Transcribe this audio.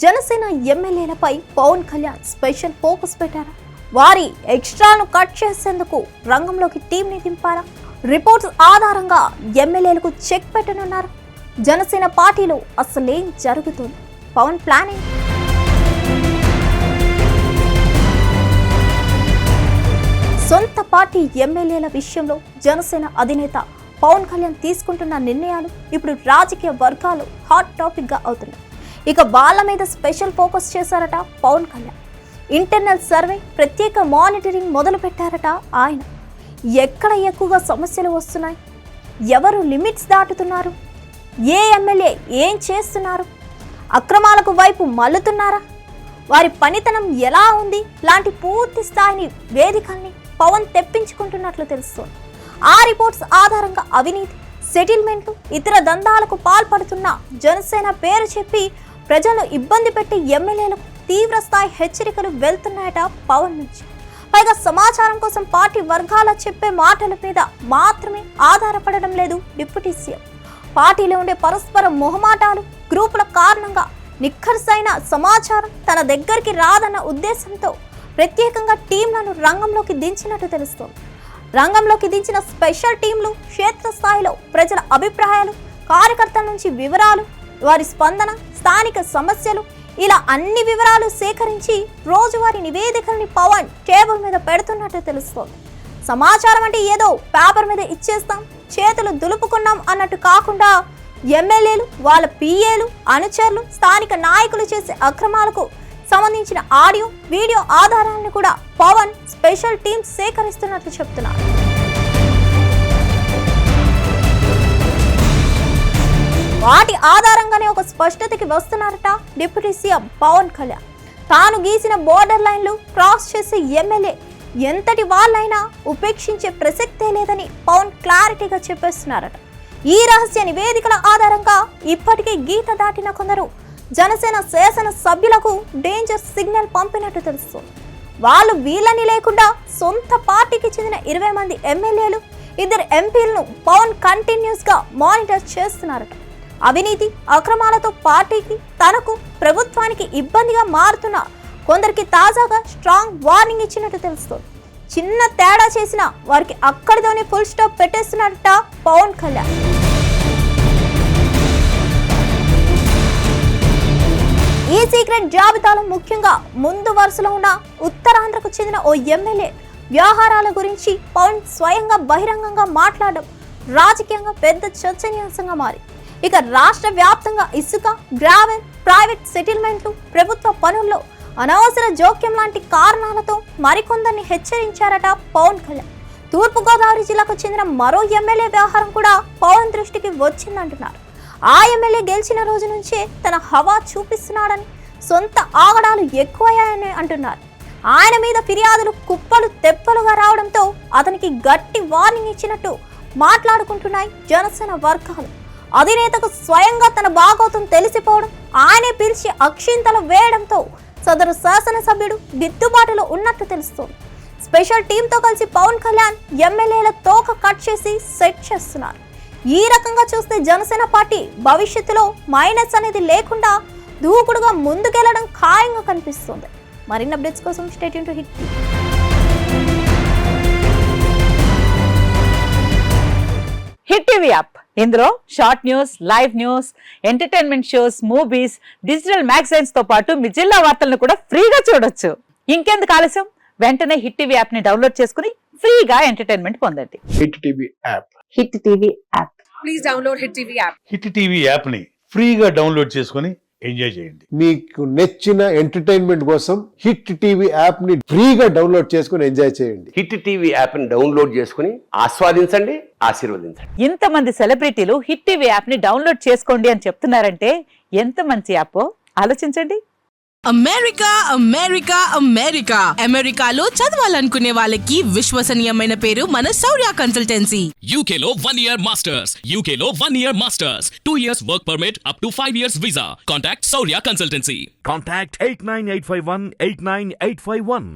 Janasena ఎమ్మెల్యేలపై Pawan Kalyan special focus పెట్టారా? వారి ఎక్స్ట్రాను cut చేసేందుకు రంగంలోకి టీంని దింపారా? రిపోర్ట్స్ ఆధారంగా ఎమ్మెల్యేలకు చెక్ పెట్టనున్నారు. జనసేన పార్టీలో అసలేం జరుగుతుంది? పవన్ ప్లానింగ్ సొంత పార్టీ ఎమ్మెల్యేల విషయంలో జనసేన అధినేత పవన్ కళ్యాణ్ తీసుకుంటున్న నిర్ణయాలు ఇప్పుడు రాజకీయ వర్గాలు హాట్ టాపిక్ గా అవుతున్నాయి. ఇక వాళ్ళ మీద స్పెషల్ ఫోకస్ చేశారట పవన్ కళ్యాణ్. ఇంటర్నల్ సర్వే, ప్రత్యేక మానిటరింగ్ మొదలు పెట్టారట ఆయన. ఎక్కడ ఎక్కువగా సమస్యలు వస్తున్నాయి, ఎవరు లిమిట్స్ దాటుతున్నారు, ఏ ఎమ్మెల్యే ఏం చేస్తున్నారు, అక్రమాలకు వైపు మల్లుతున్నారా, వారి పనితనం ఎలా ఉంది లాంటి పూర్తి స్థాయిని వేదికల్ని పవన్ తెప్పించుకుంటున్నట్లు తెలుస్తోంది. ఆ రిపోర్ట్స్ ఆధారంగా అవినీతి, సెటిల్మెంట్లు, ఇతర దందాలకు పాల్పడుతున్న జనసేన పేరు చెప్పి ప్రజలను ఇబ్బంది పెట్టి ఎమ్మెల్యేలకు తీవ్ర స్థాయి హెచ్చరికలు వెళ్తున్నాయట పవన్ నుంచి. పైగా సమాచారం కోసం పార్టీ వర్గాల చెప్పే మాటల మీద మాత్రమే ఆధారపడడం లేదు డిప్యూటీ సీఎం. పార్టీలో ఉండే పరస్పర మొహమాటాలు, గ్రూపుల కారణంగా నిఖర్సైన సమాచారం తన దగ్గరికి రాదన్న ఉద్దేశంతో ప్రత్యేకంగా టీంలను రంగంలోకి దించినట్టు తెలుస్తోంది. రంగంలోకి దించిన స్పెషల్ టీంలు క్షేత్రస్థాయిలో ప్రజల అభిప్రాయాలు, కార్యకర్తల నుంచి వివరాలు, వారి స్పందన, స్థానిక సమస్యలు, ఇలా అన్ని వివరాలు సేకరించి రోజువారీ నివేదికల్ని పవన్ టేబుల్ మీద పెడుతున్నట్టు తెలుస్తోంది. సమాచారం అంటే ఏదో పేపర్ మీద ఇచ్చేస్తాం, చేతులు దులుపుకున్నాం అన్నట్టు కాకుండా ఎమ్మెల్యేలు, వాళ్ళ పిఏలు, అనుచరులు, స్థానిక నాయకులు చేసే అక్రమాలకు సంబంధించిన ఆడియో, వీడియో ఆధారాలను కూడా పవన్ స్పెషల్ టీమ్ సేకరిస్తున్నట్లు చెప్తున్నారు. వాటి ఆధారంగానే ఒక స్పష్టతకి వస్తున్నారట డిప్యూటీ సీఎం పవన్ కళ్యాణ్. తాను గీసిన బోర్డర్ లైన్లు క్రాస్ చేసే ఎమ్మెల్యే ఎంతటి వాళ్ళైనా ఉపేక్షించే ప్రసక్తే లేదని పవన్ క్లారిటీగా చెప్పేస్తున్నారట. ఈ రహస్య నివేదికల ఆధారంగా ఇప్పటికే గీత దాటిన కొందరు జనసేన శాసన సభ్యులకు డేంజర్ సిగ్నల్ పంపినట్టు తెలుస్తోంది. వాళ్ళు వీళ్ళని లేకుండా సొంత పార్టీకి చెందిన 20 మంది ఎమ్మెల్యేలు, 2 ఎంపీలను పవన్ కంటిన్యూస్ గా మానిటర్ చేస్తున్నారట. అవినీతి, అక్రమాలతో పార్టీకి, తనకు, ప్రభుత్వానికి ఇబ్బందిగా మారుతున్న కొందరికి తాజాగా స్ట్రాంగ్ వార్నింగ్ ఇచ్చినట్టు తెలుస్తోంది. చిన్న తేడా చేసినా వారికి అక్కడితోనే ఫుల్ స్టాప్ పెట్టేస్తున్నారట పవన్ కళ్యాణ్. ఈ సీక్రెట్ జాబితాలో ముఖ్యంగా ముందు వరుసలో ఉన్న ఉత్తరాంధ్రకు చెందిన ఓ ఎమ్మెల్యే వ్యవహారాల గురించి పవన్ స్వయంగా బహిరంగంగా మాట్లాడడం రాజకీయంగా పెద్ద చర్చనీయాంశంగా మారి ఇక రాష్ట్ర వ్యాప్తంగా ఇసుక, గ్రావెల్, ప్రైవేట్ సెటిల్మెంట్లు, ప్రభుత్వ పనుల్లో అనవసర జోక్యం లాంటి కారణాలతో మరికొందరిని హెచ్చరించారట పవన్ కళ్యాణ్. తూర్పుగోదావరి జిల్లాకు చెందిన మరో ఎమ్మెల్యే వ్యవహారం కూడా పవన్ దృష్టికి వచ్చిందంటున్నారు. ఆ ఎమ్మెల్యే గెలిచిన రోజు నుంచే తన హవా చూపిస్తున్నాడని, సొంత ఆగడాలు ఎక్కువయ్యాయని అంటున్నారు. ఆయన మీద ఫిర్యాదులు కుప్పలు తెప్పలుగా రావడంతో అతనికి గట్టి వార్నింగ్ ఇచ్చినట్టు మాట్లాడుకుంటున్నాయి జనసేన వర్గాలు. అధినేతకు స్వయంగా తన బాగోతం తెలిసిపోవడం, ఆయనే పిలిచి అక్షింతలు వేయడంతో సదరు శాసనసభ్యుడు గిద్దుబాటులో ఉన్నట్టు తెలుస్తోంది. స్పెషల్ టీంతో కలిసి పవన్ కళ్యాణ్ ఎమ్మెల్యేల తోక కట్ చేసి సెట్ చేస్తున్నారు. ఈ రకంగా చూస్తే జనసేన పార్టీ భవిష్యత్తులో మైనస్ అనేది లేకుండా దూకుడుగా ముందుకెళ్లడం ఖాయంగా కనిపిస్తుంది. మరిన్ని అప్డేట్స్ కోసం stay tune to hit TV. Hit TV app, ఇందులో short news, live news, entertainment shows, movies, digital magazines తో పాటు మీ జిల్లా వార్తలను కూడా ఫ్రీగా చూడొచ్చు. ఇంకెందుకు ఆలస్యం, వెంటనే హిట్ టీవీ యాప్ ని డౌన్లోడ్ చేసుకుని ఫ్రీగా ఎంటర్టైన్మెంట్ పొందండి. Hit TV app. Hit TV app. Please download hit TV app. Hit TV app ని ఫ్రీగా డౌన్లోడ్ చేసుకుని ఎంజాయ్ చేయండి. మీకు నచ్చిన ఎంటర్టైన్మెంట్ కోసం హిట్ టీవీ యాప్ ని ఫ్రీగా డౌన్లోడ్ చేసుకుని ఎంజాయ్ చేయండి. హిట్ టీవీ యాప్ ని డౌన్లోడ్ చేసుకుని ఆస్వాదించండి, ఆశీర్వదించండి. ఇంతమంది సెలబ్రిటీలు హిట్ టీవీ యాప్ ని డౌన్లోడ్ చేసుకోండి అని చెప్తున్నారంటే ఎంత మంచి యాప్ ఆలోచించండి. అమెరికా అమెరికా అమెరికా అమెరికాలో చదవాలనుకునే వాళ్ళకి విశ్వసనీయమైన పేరు మన శౌర్య కన్సల్టెన్సీ. UK లో 1 year masters. UK లో 1 year masters. 2 years work permit up to 5 years visa. Contact Saurya Consultancy. Contact 89851 89851.